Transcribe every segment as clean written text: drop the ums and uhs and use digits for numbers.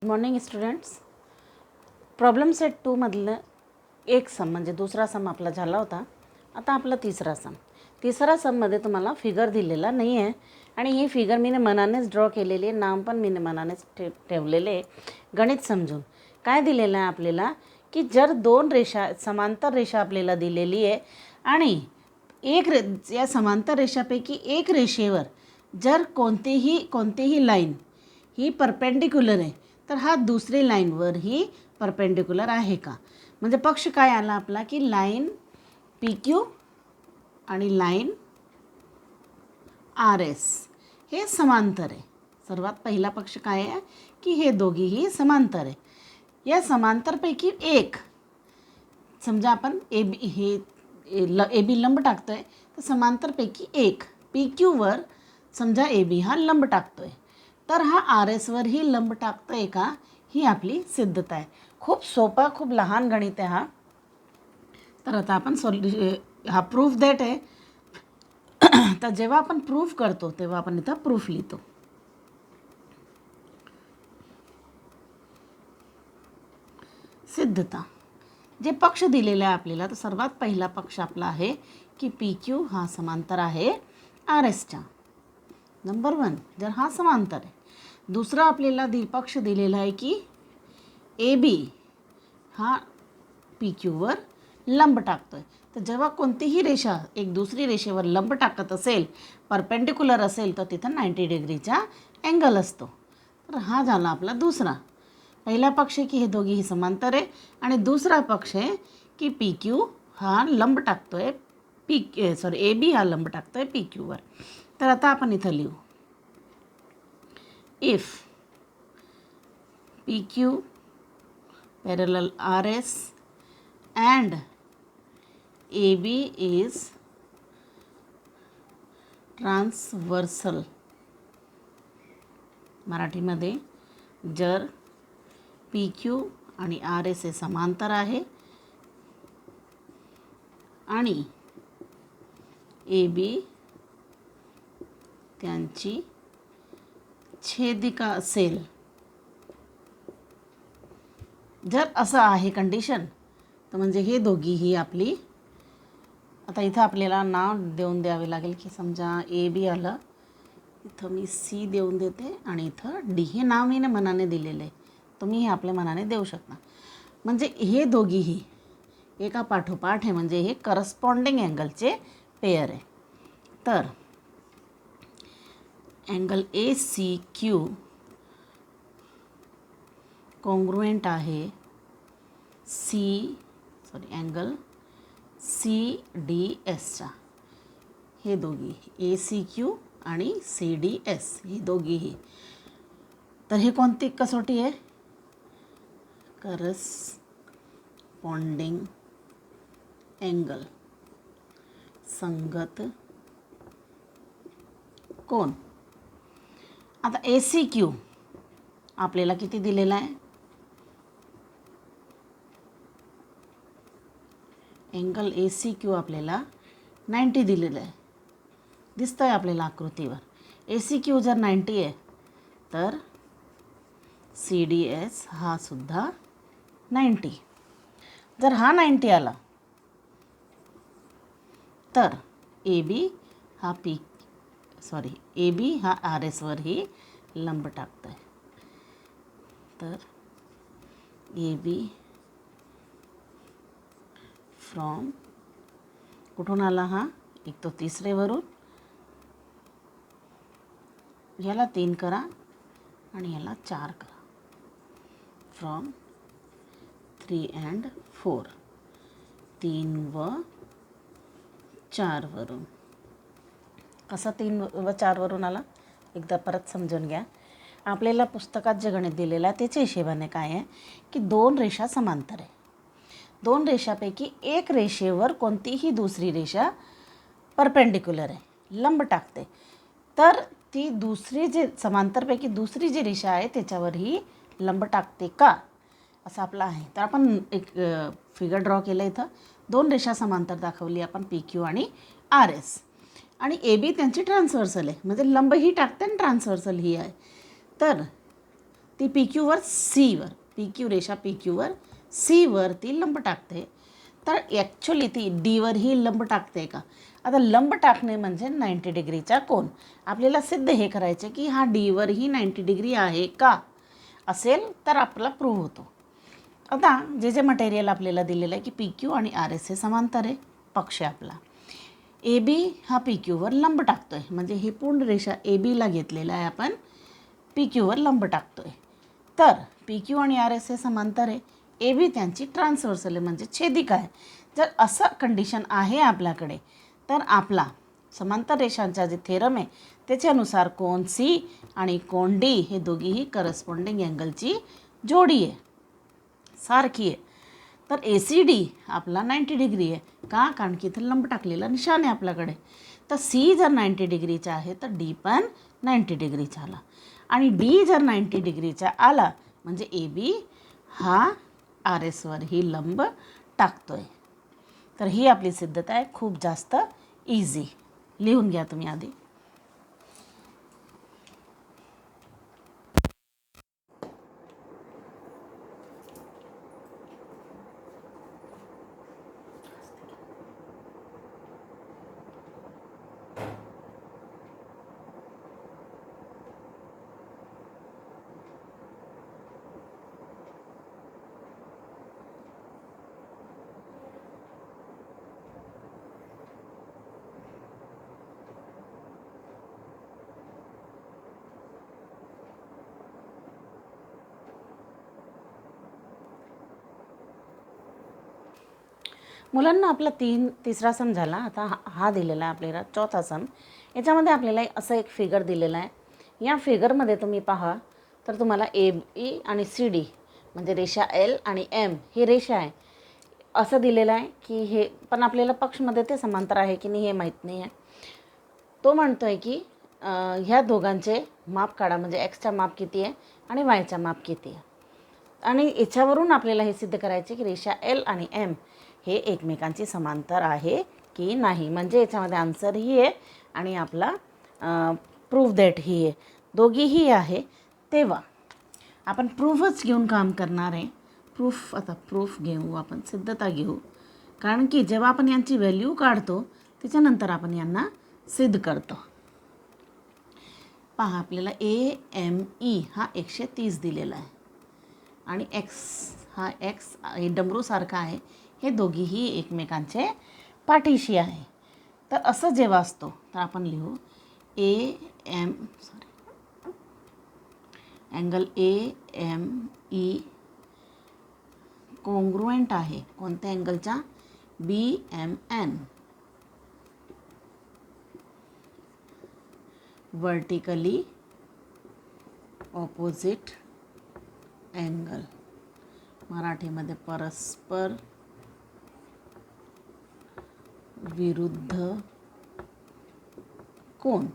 Good morning students. Problem set 2 मधलं एक सम म्हणजे दुसरा सम आपला झाला होता. आता आपला तिसरा सममध्ये तुम्हाला फिगर दिलेला नाही आहे आणि ही फिगर मी मनानेच ड्रॉ केलेली आहे. नाम पण मी मनानेच ठेवलेले आहे. गणित समजून काय दिलेलं आहे आपल्याला की जर दोन रेषा समांतर रेषा आपल्याला दिलेली आहे आणि या समांतर रेषापैकी एक रेषेवर जर कोणतीही लाईन ही परपेंडिक्युलर आहे तर हा दुसरी लाईनवर ही परपेंडिक्युलर आहे का. म्हणजे पक्ष काय आला आपला की लाईन पी क्यू आणि लाईन आर एस हे समांतर आहे. सर्वात पहिला पक्ष काय आहे की हे दोघीही समांतर आहे. या समांतरपैकी एक समजा आपण ए बी लंब टाकतो आहे तर समांतरपैकी एक पी क्यूवर समजा ए बी हा लंब टाकतो आहे तर हा आर एसवरही लंब टाकतो आहे का, ही आपली सिद्धता आहे. खूप सोपा खूप लहान गणित आहे हा. तर आता आपण हा प्रूफ देत आहे. तर जेव्हा आपण प्रूफ करतो तेव्हा आपण इथं प्रूफ लिहितो. सिद्धता जे पक्ष दिलेले आहे आपल्याला तर सर्वात पहिला पक्ष आपला आहे की पी क्यू हा समांतर आहे आर एसच्या. नंबर 1 जर हा समांतर आहे. दुसरा आपल्याला पक्ष दिलेला आहे की ए बी हा पी क्यूवर लंब टाकतो आहे. तर जेव्हा कोणतीही रेषा एक दुसरी रेषेवर लंब टाकत असेल परपेंडिक्युलर असेल तर तिथं 90 डिग्रीचा अँगल असतो. तर हा झाला आपला दुसरा. पहिला पक्ष आहे की हे दोघीही समांतर आहे आणि दुसरा पक्ष आहे की पी क्यू हा लंब टाकतो आहे ए बी हा लंब टाकतो आहे पी क्यूवर. तर आता आपण इथं लिहू if P Q parallel R S and A B is transversal. मराठीमध्ये जर पी क्यू आणि आर एस हे समांतर आहे आणि ए बी त्यांची छेदिका असेल. जर असं आहे कंडिशन तर म्हणजे हे दोघीही आपली. आता इथं आपल्याला नाव देऊन द्यावे लागेल की समजा ए बी आलं इथं मी सी देऊन देते आणि इथं डी हे नाव मी मनाने दिलेलं आहे. तुम्ही हे आपल्या मनाने देऊ शकता. म्हणजे हे दोघीही एका पाठोपाठ आहे म्हणजे हे करस्पॉन्डिंग अँगलचे पेअर आहे. तर angle A C Q congruent आहे अँगल सी डी एसचा. हे दोघी ए सी क्यू आणि सी डी एस ही दोघीही. तर हे कोणती कसोटी आहे, करस्पॉन्डिंग अँगल संगत कोण. आता ए सी क्यू आपल्याला किती दिलेला आहे, अँगल ए सी क्यू आपल्याला 90 दिलेलं आहे. दिसतं आहे आपल्याला आकृतीवर. ए सी क्यू जर 90 आहे तर सी डी एस हा सुद्धा 90. जर हा 90 आला तर ए बी हा आर एसवरही लंब टाकतो आहे. तर ए बी फ्रॉम कुठून आला हा, एक तो तिसरेवरून, याला 3 करा आणि याला 4 करा. फ्रॉम 3 and 4 3 व 4 वरून. कसा 3 व 4 वरून आला एकदा परत समजून घ्या. आपल्याला पुस्तकात जे गणित दिलेलं आहे त्याच्या हिशेबाने काय आहे की दोन रेषा समांतर आहे. दोन रेषापैकी एक रेषेवर कोणतीही दुसरी रेषा परपेंडिक्युलर आहे लंब टाकते तर ती दुसरी जे समांतरपैकी दुसरी जी रेषा आहे त्याच्यावरही लंब टाकते का असं आपलं आहे. तर आपण एक फिगर ड्रॉ केलं. इथं दोन रेषा समांतर दाखवली आपण पी क्यू आणि आर एस आणि ए बी त्यांची ट्रान्सव्हर्सल आहे म्हणजे लंब ही टाकते आणि ट्रान्सव्हर्सल ही आहे. तर ती पी क्यूवर सीवर, पी क्यू रेषा पी क्यूवर सीवर ती लंब टाकते. तर ॲक्च्युली ती डीवर ही लंब टाकते का? आता लंब टाकणे म्हणजे 90 डिग्रीचा कोन. आपल्याला सिद्ध हे करायचे की हा डीवर ही 90 डिग्री आहे का, असेल तर आपला प्रूव्ह होतो. आता जे जे मटेरियल आपल्याला दिलेलं आहे की पी क्यू आणि आर एस हे समांतर आहे, पक्ष आहे आपला. ए बी हा पी क्यूवर लंब टाकतो आहे, म्हणजे ही पूर्ण रेषा ए बीला घेतलेला आहे आपण, पी क्यूवर लंब टाकतो आहे. तर पी क्यू आणि आर एस हे समांतर आहे, ए बी त्यांची ट्रान्सव्हर्सल आहे म्हणजे छेदिका आहे. जर असं कंडिशन आहे आपल्याकडे, तर आपला समांतर रेषांचा जे थेरम आहे त्याच्यानुसार कोन सी आणि कोन डी हे दोघीही करस्पॉन्डिंग अँगलची जोडी आहे, सारखी आहे. तर ए सी डी आपला 90 डिग्री आहे का, कारण की इथं लंब टाकलेला निशाण आहे आपल्याकडे. तर सी जर 90 डिग्रीचा आहे तर डी पण 90 डिग्रीचा आला, आणि डी जर 90 डिग्रीचा आला म्हणजे ए बी हा आर एसवर ही लंब टाकतो आहे. तर ही आपली सिद्धता आहे, खूप जास्त इझी. लिहून घ्या तुम्ही आधी. मुलांना आपला तिसरा सम झाला. आता हा दिलेला आहे आपल्याला चौथा सम. याच्यामध्ये आपल्याला असं एक फिगर दिलेला आहे. या फिगरमध्ये तुम्ही पहा तर तुम्हाला ए बी आणि सी डी म्हणजे रेषा एल आणि एम ही रेषा आहे असं दिलेलं आहे की हे, पण आपल्याला पक्षमध्ये ते समांतर आहे की नाही हे माहीत नाही आहे. तो म्हणतो आहे की ह्या दोघांचे माप काढा, म्हणजे एक्सचा माप किती आहे आणि वायचा माप किती आहे. आणि याच्यावरून आपल्याला हे सिद्ध करायचे की रेषा एल आणि एम हे एकमेकांची समांतर आहे की नाही. म्हणजे याच्यामध्ये आन्सर ही आहे आणि आपला प्रूफ दॅट ही आहे, दोघीही आहे. तेव्हा आपण प्रूफच घेऊन काम करणार आहे. आता प्रूफ घेऊ, आपण सिद्धता घेऊ, कारण की जेव्हा आपण यांची व्हॅल्यू काढतो त्याच्यानंतर आपण यांना सिद्ध करतो. पहा आपल्याला ए एम ई हा 130 दिलेला आहे आणि एक्स हे डमरूसारखा आहे, हे दोघीही एकमेकांचे पाठीशी आहे. तर असं जेव्हा असतो तर आपण लिहू angle A M E congruent आहे कोणत्या अँगलचा, B M N, vertically opposite angle, मराठीमध्ये परस्पर विरुद्ध कोन.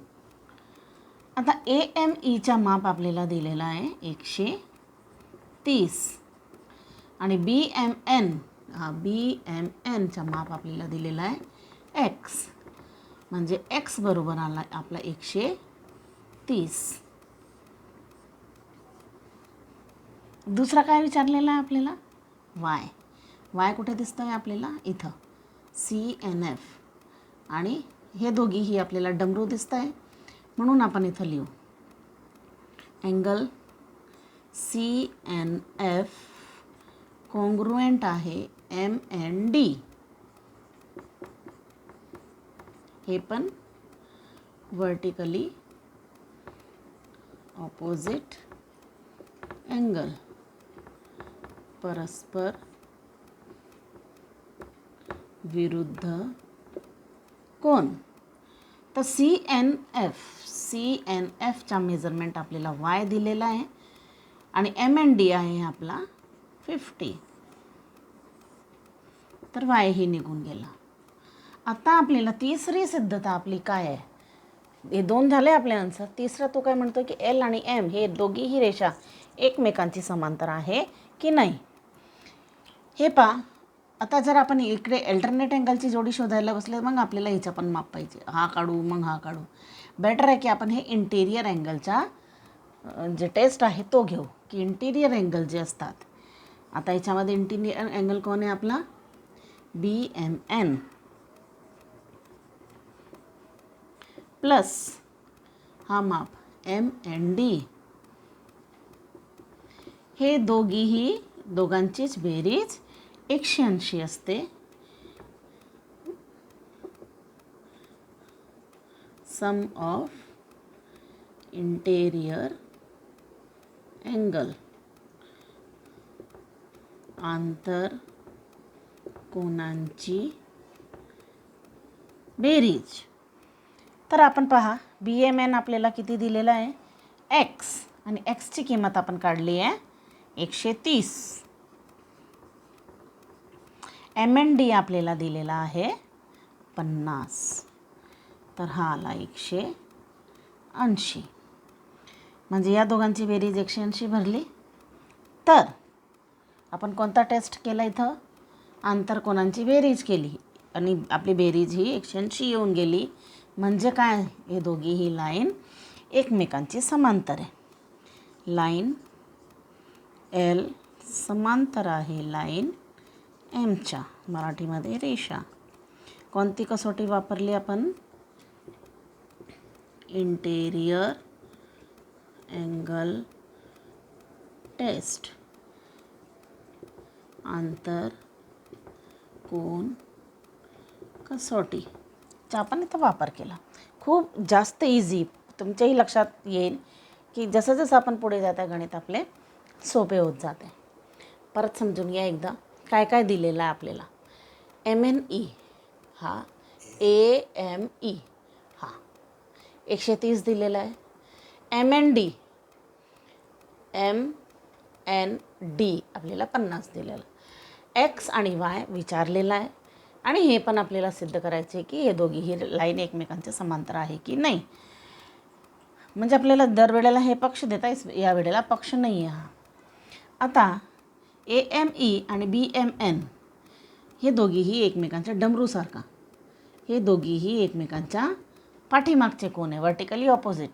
आता ए एम ईचा माप आपल्याला दिलेला आहे 130 आणि बी एम एनचा माप आपल्याला दिलेला आहे एक्स, म्हणजे एक्स बरोबर आला आपला 130. दुसरा काय विचारलेला आहे आपल्याला, वाय कुठे दिसतं आहे आपल्याला, इथं सी एन एफ, आणि हे दोघीही आपल्याला डमरू दिसत आहे म्हणून आपण इथं लिहू angle C N F congruent आहे एम एन डी, हे पण वर्टिकली ऑपोजिट अँगल, परस्पर विरुद्ध कोन. तर सी एन एफचा मेजरमेंट आपल्याला वाय दिलेला आहे आणि एम एन डी आहे आपला 50. तर वाय ही निघून गेला. आता आपल्याला तिसरी सिद्धता आपली काय आहे, हे दोन झाले आपले आन्सर. तिसरा तो काय म्हणतो की एल आणि एम हे दोघीही रेषा एकमेकांची समांतर आहे की नाही. हे पहा, आता जर आपण इकडे अल्टरनेट अँगलची जोडी शोधायला बसले मग आपल्याला हिचा पण माप पाहिजे, हा काढू मग हा काढू. बेटर आहे की आपण हे इंटेरियर अँगलचा जे टेस्ट आहे तो घेऊ की की इंटिरियर अँगल जे असतात, आता याच्यामध्ये इंटिरियर अँगल कोण आहे आपला, BMN प्लस हा माप MND, हे दोघांचीच बेरीज 180 असते. सम ऑफ इंटेरियर अँगल, आंतर कोनांची बेरीज. तर आपण पहा BMN आपल्याला किती दिलेला आहे, x, आणि xची किंमत आपण काढली आहे 130. MND आपल्याला दिलेला आहे 50. तर हा आला 180. म्हणजे या दोघांची बेरीज 180 भरली. तर आपण कोणता टेस्ट केला इथं, आंतरकोनांची बेरीज केली आणि आपली बेरीज ही 180 येऊन गेली. म्हणजे काय, हे दोघीही लाईन एकमेकांची समांतर आहे. लाईन L समांतर आहे लाईन Mच्या, मराठीमध्ये रेषा. कोणती कसोटी वापरली आपण, इंटेरियर अँगल टेस्ट, आंतर कोन कसोटीचा आपण इथं वापर केला. खूप जास्त इझी, तुमच्याही लक्षात येईल की जसं जसं आपण पुढे जाता गणित आपले सोपे होत जाते. परत समजून घ्या एकदा काय काय दिलेलं आहे आपल्याला. MNE हा AME हा 130 दिलेला आहे. MND MND आपल्याला 50 दिलेला. X आणि Y विचारलेला आहे आणि हे पण आपल्याला सिद्ध करायचे की हे दोघीही लाईन एकमेकांच्या समांतर आहे की नाही. म्हणजे आपल्याला दरवेळेला हे पक्ष देता, या वेळेला पक्ष नाही आहे. आता AME आणि BMN हे दोघीही एकमेकांच्या डमरूसारखा, हे दोघीही एकमेकांच्या पाठीमागचे कोण आहे, वर्टिकली ऑपोजिट.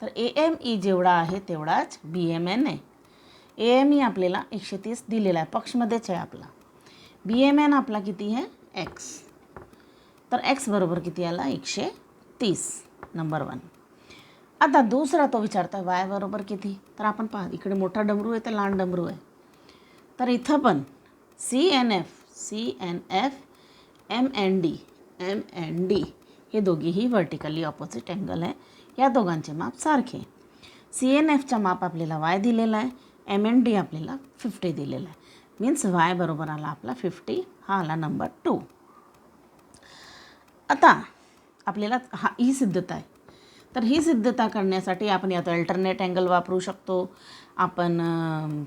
तर AME जेवढा आहे तेवढाच BMN आहे. AME आपल्याला 130 दिलेला आहे, पक्षमध्येच आहे आपला. BMN आपला किती आहे, X. तर X बरोबर किती आला, 130, नंबर 1. आता दुसरा तो विचारता Y बरोबर किती. तर आपण पहा इकडे मोठा डमरू आहे तर लहान डमरू आहे. तर इथं पण CNF MND हे दोघीही वर्टिकली ऑपोजिट अँगल आहे. या दोघांचे माप सारखे. CNFचा माप आपल्याला Y दिलेला आहे, MND आपल्याला 50 दिलेला आहे. मीन्स Y बरोबर आला आपला 50, हा आला नंबर 2. आता आपल्याला ही सिद्धता आहे. तर ही सिद्धता करण्यासाठी आपण यात अल्टरनेट अँगल वापरू शकतो, आपण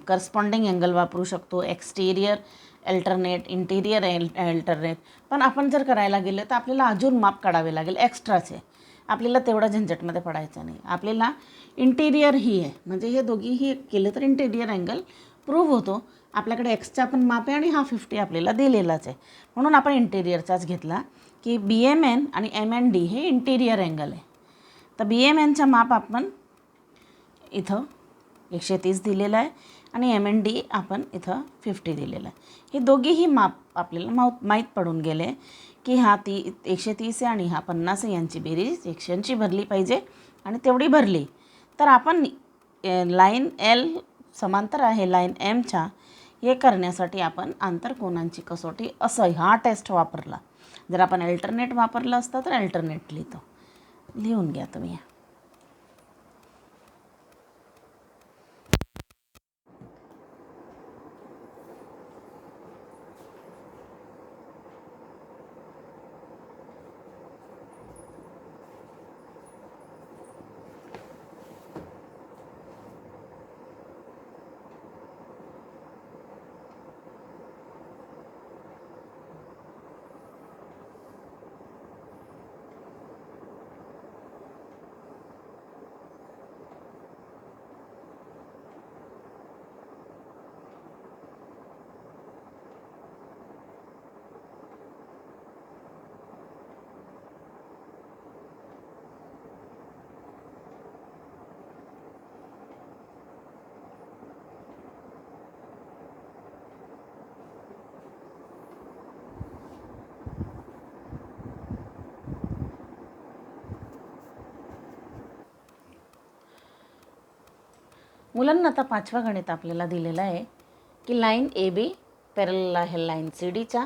करस्पॉन्डिंग अँगल वापरू शकतो, एक्सटेरियर अल्टरनेट, इंटिरियर अल्टरनेट. पण आपण जर करायला गेलं तर आपल्याला अजून माप काढावे लागेल एक्स्ट्राचे. आपल्याला तेवढा झंझटमध्ये पडायचं नाही. आपल्याला इंटिरियर ही आहे, म्हणजे हे दोघीही केलं तर इंटिरियर अँगल प्रूव्ह होतो. आपल्याकडे एक्सचा पण माप आहे आणि हा 50 आपल्याला दिलेलाच आहे, म्हणून आपण इंटिरियरचाच घेतला की BMN आणि MND हे इंटिरियर अँगल आहे. तर BMNचा माप आपण इथं 130 दिलेलं आहे आणि MND आपण इथं 50 दिलेलं आहे. हे दोघेही माप आपल्याला माहीत पडून गेले की हा 130 आहे आणि हा 50 आहे, यांची बेरीज 180 भरली पाहिजे. आणि तेवढी भरली तर आपण लाईन L समांतर आहे लाईन Mच्या, हे करण्यासाठी आपण आंतरकोनांची कसोटी असं हा टेस्ट वापरला. जर आपण अल्टरनेट वापरलं असतं तर अल्टरनेट लिहितो, लिहून घ्या तुम्ही. मुलांना आता 5वा गणित आपल्याला दिलेला आहे की लाईन ए बी पॅरलल आहे लाईन सी डीच्या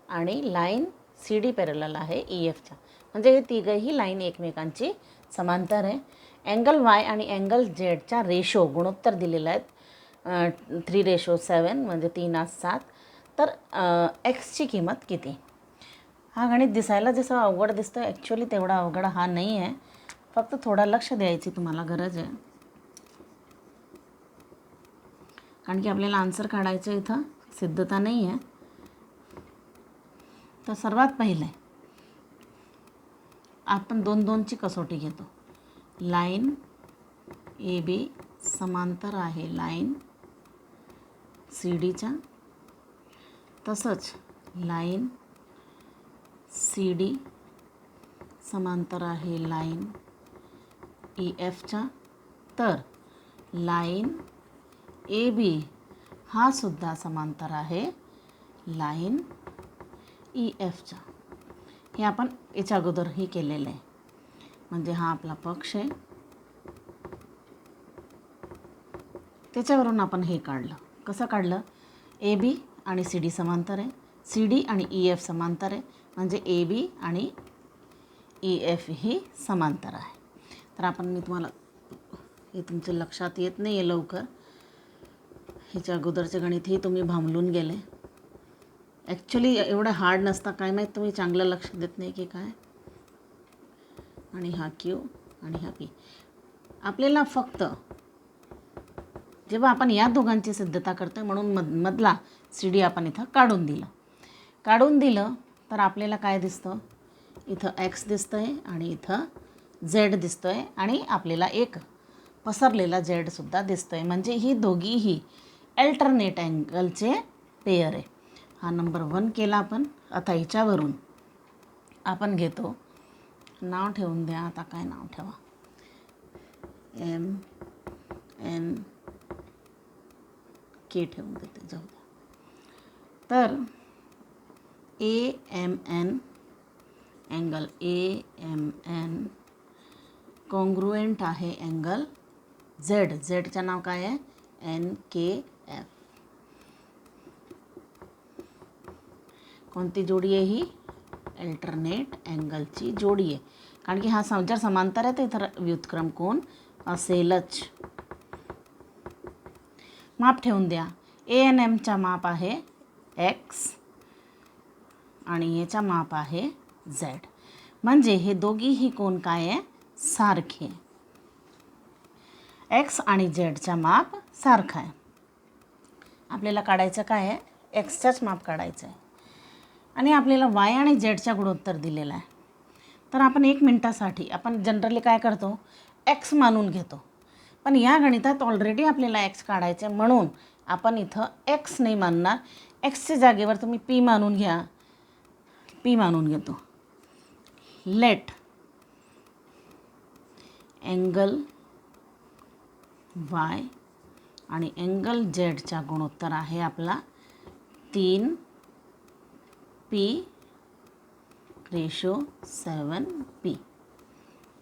आणि लाईन सी डी पॅरलल आहे ई एफच्या. म्हणजे हे तिघंही लाईन एकमेकांची समांतर आहे. अँगल वाय आणि अँगल झेडच्या रेशो गुणोत्तर दिलेलं आहेत 3:7 म्हणजे 3:7. तर एक्सची किंमत किती. हा गणित दिसायला जसं अवघड दिसतं ॲक्च्युअली तेवढा अवघड हा नाही आहे. फक्त थोडा लक्ष द्यायची तुम्हाला गरज आहे, कारण की आपल्याला आन्सर काढायचं इथं सिद्धता नाही आहे. तर सर्वात पहिले आपण 2-2ची कसोटी घेतो. लाईन ए बी समांतर आहे लाईन सी डीच्या, तसंच लाईन सी डी समांतर आहे लाईन ई एफच्या. तर लाईन ए बी हा सुद्धा समांतर आहे लाईन ई एफच्या. हे आपण याच्या अगोदरही केलेलं आहे. म्हणजे हा आपला पक्ष आहे, त्याच्यावरून आपण हे काढलं. कसं काढलं. ए बी आणि सी डी समांतर आहे, सी डी आणि ई एफ समांतर आहे, म्हणजे ए बी आणि ई एफ ही समांतर आहे. तर मी तुम्हाला हे तुमच्या लक्षात येत नाही आहे लवकर. ह्याच्या अगोदरचे गणितही तुम्ही भांबलून गेले. ॲक्च्युली एवढं हार्ड नसतं, काय माहीत तुम्ही चांगलं लक्ष देत नाही की काय. आणि हा क्यू आणि हा पी. आपल्याला फक्त जेव्हा आपण या दोघांची सिद्धता करतो म्हणून मधला सी डी आपण इथं काढून दिलं तर आपल्याला काय दिसतं. इथं एक्स दिसतं आहे आणि इथं झेड दिसतो आहे आणि आपल्याला एक पसरलेला झेडसुद्धा दिसतो आहे. म्हणजे ही दोघीही अल्टरनेट अँगलचे पेयर आहे. हा नंबर 1 केला आपण. आता हिच्यावरून आपण घेतो, नाव ठेवून द्या. आता काय नाव ठेवा. एम एन के ठेवून देते, जाऊ द्या. तर A M N angle A M N congruent आहे अँगल झेड. झेडचं नाव काय आहे एन के एफ. कोणती जोडी आहे ही. अल्टरनेट अँगलची जोडी आहे, कारण की हा जर समांतर आहे तर इथं व्युत्क्रम कोण असेलच. माप ठेवून द्या. ए एन एमचा माप आहे एक्स आणि याचा माप आहे झेड. म्हणजे हे दोघीही कोण काय आहे सारखे. एक्स आणि झेडचा माप सारखा आहे. आपल्याला काढायचं काय आहे एक्सचाच माप काढायचं आहे आणि आपल्याला वाय आणि झेडच्या गुणोत्तर दिलेला आहे. तर आपण 1 मिनटासाठी आपण जनरली काय करतो एक्स मानून घेतो, पण या गणितात ऑलरेडी आपल्याला एक्स काढायचं आहे म्हणून आपण इथं एक्स नाही मानणार. एक्सच्या जागेवर तुम्ही पी मानून घ्या. पी मानून घेतो. लेट अँगल वाय आणि अँगल झेडचा गुणोत्तर आहे आपला 3p/7p.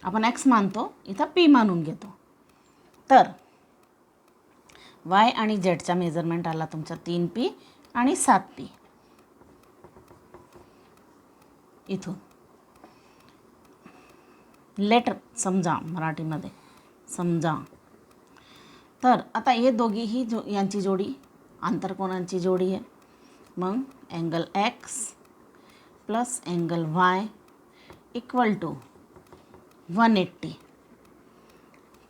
आपण एक्स मानतो, इथं पी मानून घेतो. तर वाय आणि झेडचा मेजरमेंट आला तुमचा 3p आणि 7p. इथून लेटर समजा, मराठीमध्ये समजा. तर आता हे दोघीही यांची जोडी आंतरकोनांची जोडी आहे. मग angle X plus angle Y equal to 180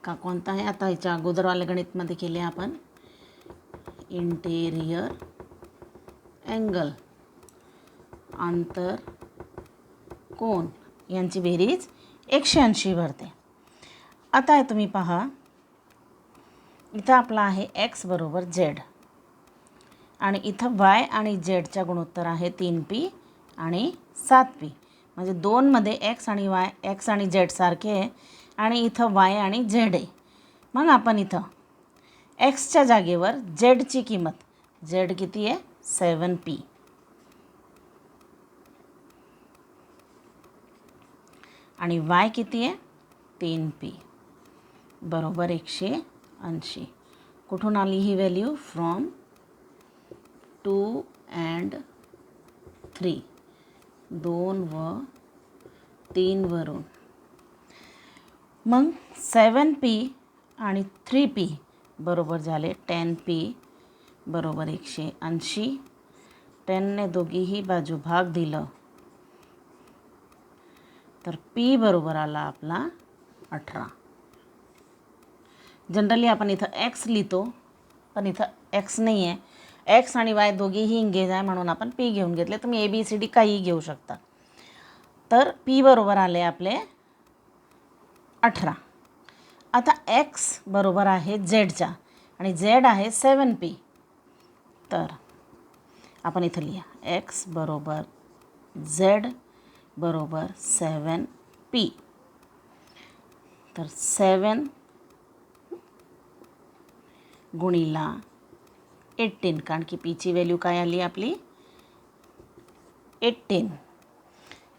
का कोणता आहे. आता ह्याच्या अगोदरवाल्या गणितमध्ये केले आपण इंटेरियर अँगल आंतर कोन यांची बेरीज 180 भरते. आता तुम्ही पहा इथं आपला आहे एक्स बरोबर झेड आणि इथं वाय आणि झेडच्या गुणोत्तर आहे 3p आणि 7p. म्हणजे 2मध्ये एक्स आणि वाय एक्स आणि झेड सारखे आहे आणि इथं वाय आणि झेड आहे. मग आपण इथं एक्सच्या जागेवर झेडची किंमत झेड किती आहे 7p आणि वाय किती आहे 3p बरोबर 180. कुठून आली ही व्हॅल्यू? फ्रॉम 2 and 3, 2 व 3 वरून. मग 7p आणि 3p बरोबर झाले 10p बरोबर 180. 10ने दोघीही बाजू भाग दिलं तर p बरोबर आला आपला 18. जनरली आपण इथं x लिहितो, पण इथं x नाही आहे. x आणि y दोघीही इंगेज आहे म्हणून आपण p घेऊन घेतले. तुम्ही ए बी सी डी काहीही घेऊ शकता. तर p बरोबर आले आपले 18. आता x बरोबर आहे झेडच्या आणि z आहे 7p. तर आपण इथं लिहा x बरोबर z बरोबर 7p. तर 7 गुणिला 18, कारण की पीची व्हॅल्यू काय आली आपली 18.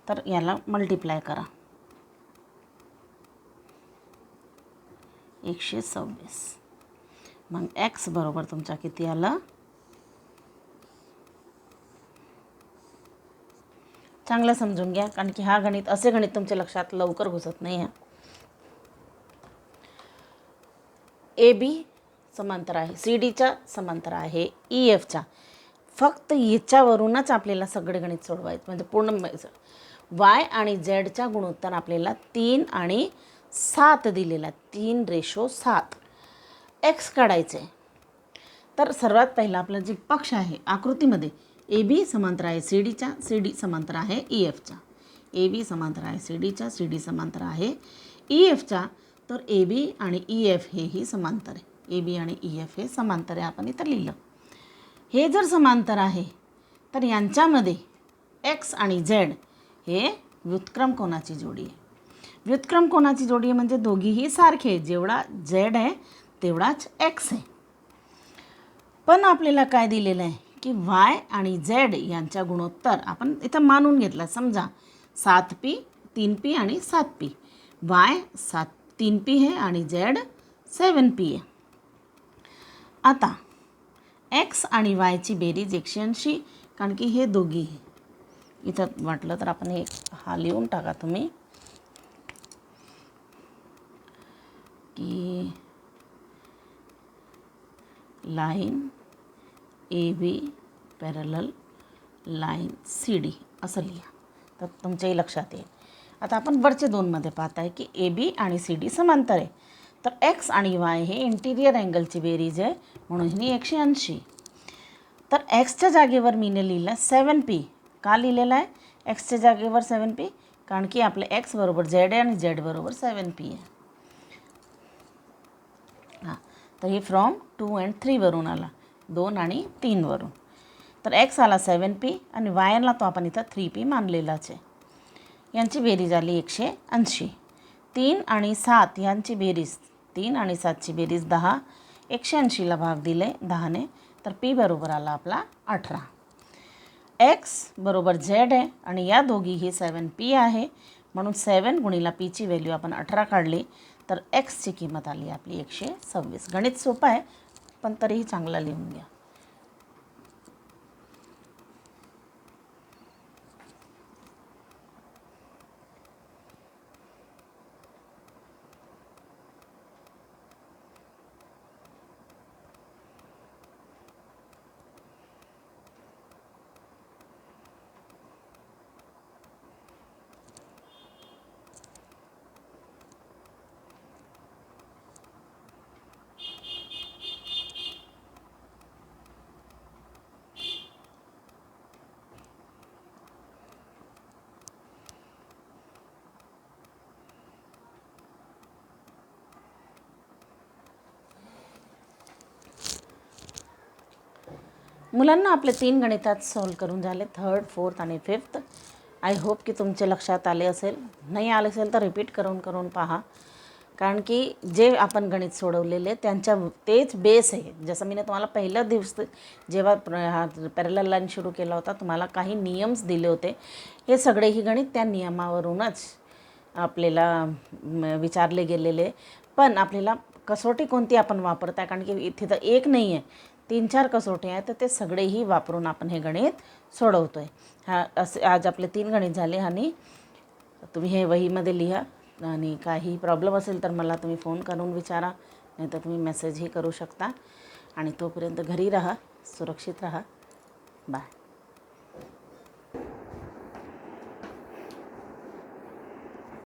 तर याला मल्टिप्लाय करा 126. मग x बरोबर तुमचा किती आलं? चांगलं समजून घ्या, कारण की हा गणित असे गणित तुमच्या लक्षात लवकर घुसत नाही आहे. ए बी समांतर आहे सी डीच्या समांतर आहे ई एफच्या. फक्त याच्यावरूनच आपल्याला सगळे गणित सोडवायचं, म्हणजे पूर्ण वाय आणि झेडच्या गुणोत्तर आपल्याला 3 आणि 7 दिलेला 3:7 एक्स काढायचे. तर सर्वात पहिला आपला जे पक्ष आहे आकृतीमध्ये ए बी समांतर आहे सी डीच्या, सी डी समांतर आहे ई एफच्या. ए बी समांतर आहे सी डीच्या, सी डी समांतर आहे ई एफच्या. तर ए बी आणि ई एफ हेही समांतर आहे. ए बी आणि ई एफ हे समांतर आहे, आपण इथं लिहिलं. हे जर समांतर आहे तर यांच्यामध्ये एक्स आणि झेड हे व्युत्क्रम कोनाची जोडी आहे. व्युत्क्रम कोनाची जोडी आहे म्हणजे दोघीही सारखे, जेवढा झेड आहे तेवढाच एक्स आहे. पण आपल्याला काय दिलेलं आहे की वाय आणि झेड यांच्या गुणोत्तर आपण इथं मानून घेतला. समजा 7p 3p आणि 7p. वाय 3p आहे आणि झेड 7p आहे. आता एक्स आणि वायची बेरीज 180, कारण की हे दोघी इथं वाटलं तर आपण हे हा लिहून टाका तुम्ही की line A B parallel line C D असं लिहा, तर तुमच्याही लक्षात येईल. आता आपण वरचे दोनमध्ये पाहत आहे की ए बी आणि सी डी समांतर आहे. तर एक्स आणि वाय हे इंटिरियर अँगलची बेरीज आहे म्हणून ही 180. तर एक्सच्या जागेवर मीने लिहिलं 7p. का लिहिलेलं आहे एक्सच्या जागेवर 7p? कारण की आपलं एक्स बरोबर झेड आहे आणि झेड बरोबर 7p आहे. हां, तर ही फ्रॉम 2 and 3 वरून आला, 2 आणि 3 वरून. तर एक्स आला 7p आणि वायला तो आपण इथं 3p मानलेलाच आहे. यांची बेरीज आली 180. 3 आणि 7 यांची बेरीज, 3 आणि 7ची बेरीज 10. 180ला भाग दिले 10ने, तर p बरोबर आला आपला 18. एक्स बरोबर झेड आहे आणि या दोघीही 7p आहे म्हणून 7 गुणिला pची व्हॅल्यू आपण 18 काढली तर एक्सची किंमत आली आपली 126. गणित सोपं आहे पण तरीही चांगला लिहून घ्या. मुलांना आपले 3 गणितात सॉल्व करून झाले, 3rd 4th आणि 5th. आय होप की तुमच्या लक्षात आले असेल. नाही आले असेल तर रिपीट करून पहा, कारण की जे आपण गणित सोडवलेले त्यांच्या तेच बेस आहे. जसं मी तुम्हाला पहिल्या दिवस जेव्हा पॅरलल लाईन सुरू केला होता तुम्हाला काही नियम्स दिले होते. हे सगळेही गणित त्या नियमावरूनच आपल्याला विचारले गेलेले. पण आपल्याला कसोटी कोणती आपण वापरताय, कारण की इथे तर एक नाही आहे, 3-4 कसोटी आहेत, तर ते सगळेही वापरून आपण हे गणित सोडवतो आहे. असे आज आपले 3 गणित झाले आणि तुम्ही हे वहीमध्ये लिहा आणि काही प्रॉब्लेम असेल तर मला तुम्ही फोन करून विचारा, नाही तर तुम्ही मेसेजही करू शकता. आणि तोपर्यंत घरी राहा, सुरक्षित राहा. बाय.